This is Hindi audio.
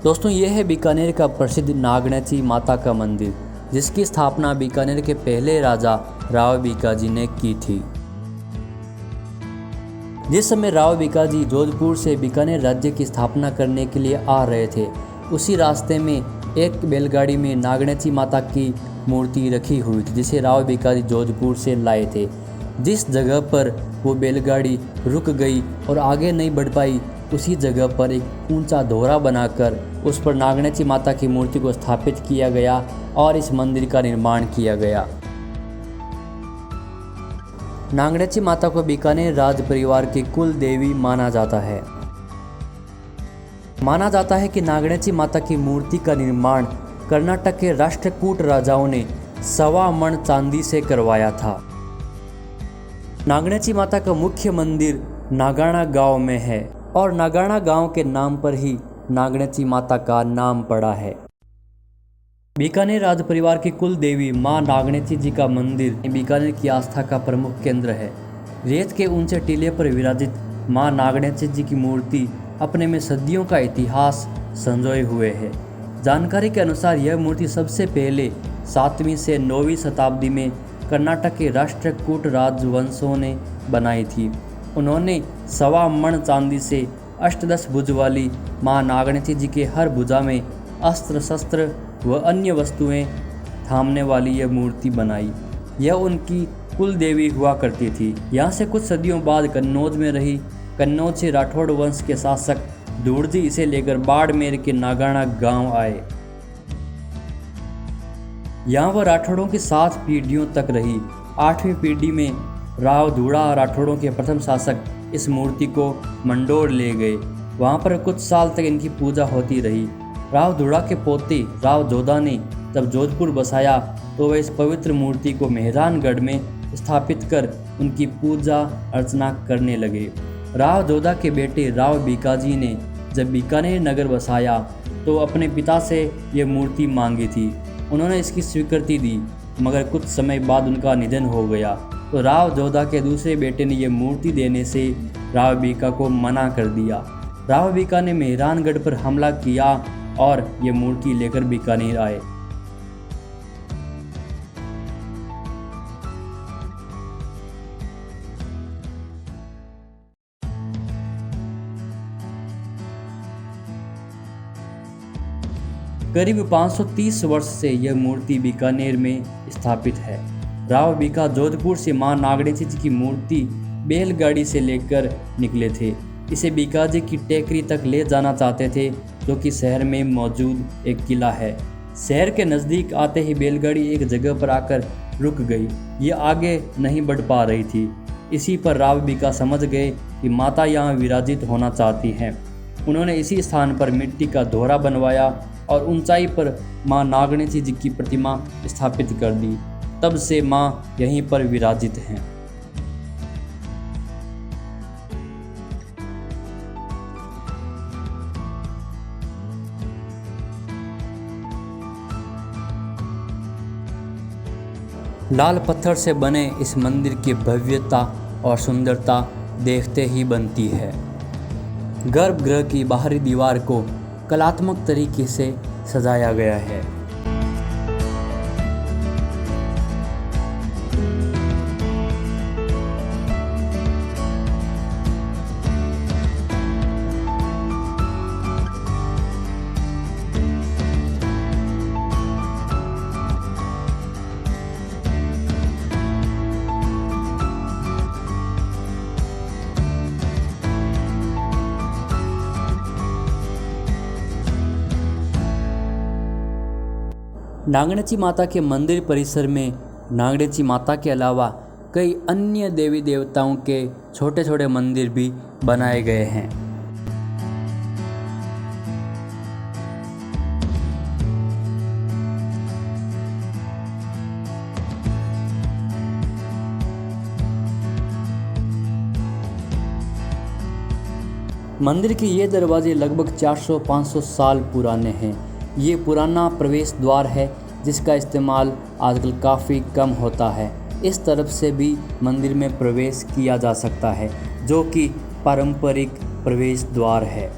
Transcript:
दोस्तों ये है बीकानेर का प्रसिद्ध नागणची माता का मंदिर, जिसकी स्थापना बीकानेर के पहले राजा राव बीकाजी ने की थी। जिस समय राव बीकाजी जोधपुर से बीकानेर राज्य की स्थापना करने के लिए आ रहे थे, उसी रास्ते में एक बैलगाड़ी में नागणची माता की मूर्ति रखी हुई थी, जिसे राव बीकाजी जोधपुर से लाए थे। जिस जगह पर वो बैलगाड़ी रुक गई और आगे नहीं बढ़ पाई, उसी जगह पर एक ऊंचा दोहरा बनाकर उस पर नागणची माता की मूर्ति को स्थापित किया गया और इस मंदिर का निर्माण किया गया। नागणची माता को बीकानेर राज परिवार की कुल देवी माना जाता है। माना जाता है कि नागणची माता की मूर्ति का निर्माण कर्नाटक के राष्ट्रकूट राजाओं ने 1.25 मण चांदी से करवाया था। नागणची माता का मुख्य मंदिर नागाणा गांव में है और नागाणा गांव के नाम पर ही नागणची माता का नाम पड़ा है। बीकानेर राज परिवार की कुल देवी मां नागणची जी का मंदिर बीकानेर की आस्था का प्रमुख केंद्र है। रेत के ऊंचे टीले पर विराजित मां नागणची जी की मूर्ति अपने में सदियों का इतिहास संजोए हुए है। जानकारी के अनुसार यह मूर्ति सबसे पहले 7वीं से 9वीं शताब्दी में कर्नाटक के राष्ट्रकूट राजवंशों ने बनाई थी। उन्होंने 1.25 मण चांदी से अष्टदश भुज वाली मां नागणची जी के हर भुजा में अस्त्र शस्त्र व अन्य वस्तुएं थामने वाली यह मूर्ति बनाई। यह उनकी कुल देवी हुआ करती थी। यहाँ से कुछ सदियों बाद कन्नौज में रही। कन्नौज से राठौड़ वंश के शासक दुर्जी इसे लेकर बाड़मेर के नागाणा गांव आए। यहाँ वह राठौड़ों की 7 पीढ़ियों तक रही। 8वीं पीढ़ी में राव धूड़ा राठौड़ों के प्रथम शासक इस मूर्ति को मंडोर ले गए। वहाँ पर कुछ साल तक इनकी पूजा होती रही। राव धूड़ा के पोते राव जोधा ने जब जोधपुर बसाया तो वह इस पवित्र मूर्ति को मेहरानगढ़ में स्थापित कर उनकी पूजा अर्चना करने लगे। राव जोधा के बेटे राव बीकाजी ने जब बीकानेर नगर बसाया तो अपने पिता से यह मूर्ति मांगी थी। उन्होंने इसकी स्वीकृति दी, मगर कुछ समय बाद उनका निधन हो गया तो राव जोधा के दूसरे बेटे ने यह मूर्ति देने से राव बीका को मना कर दिया। राव बीका ने मेहरानगढ़ पर हमला किया और ये मूर्ति लेकर बीकानेर आए। करीब 530 वर्ष से यह मूर्ति बीकानेर में स्थापित है। राव बीका जोधपुर से मां नागणची जी की मूर्ति बैलगाड़ी से लेकर निकले थे। इसे बीकाजी की टेकरी तक ले जाना चाहते थे, जो कि शहर में मौजूद एक किला है। शहर के नज़दीक आते ही बैलगाड़ी एक जगह पर आकर रुक गई। ये आगे नहीं बढ़ पा रही थी। इसी पर राव बीका समझ गए कि माता यहाँ विराजित होना चाहती हैं। उन्होंने इसी स्थान पर मिट्टी का दोहरा बनवाया और ऊंचाई पर मां नागणची जी की प्रतिमा स्थापित कर दी। तब से मां यहीं पर विराजित हैं। लाल पत्थर से बने इस मंदिर की भव्यता और सुंदरता देखते ही बनती है। गर्भगृह की बाहरी दीवार को कलात्मक तरीके से सजाया गया है। नागणची माता के मंदिर परिसर में नागणची माता के अलावा कई अन्य देवी देवताओं के छोटे छोटे मंदिर भी बनाए गए हैं। मंदिर के ये दरवाजे लगभग 400-500 साल पुराने हैं। ये पुराना प्रवेश द्वार है जिसका इस्तेमाल आजकल काफ़ी कम होता है। इस तरफ से भी मंदिर में प्रवेश किया जा सकता है, जो कि पारंपरिक प्रवेश द्वार है।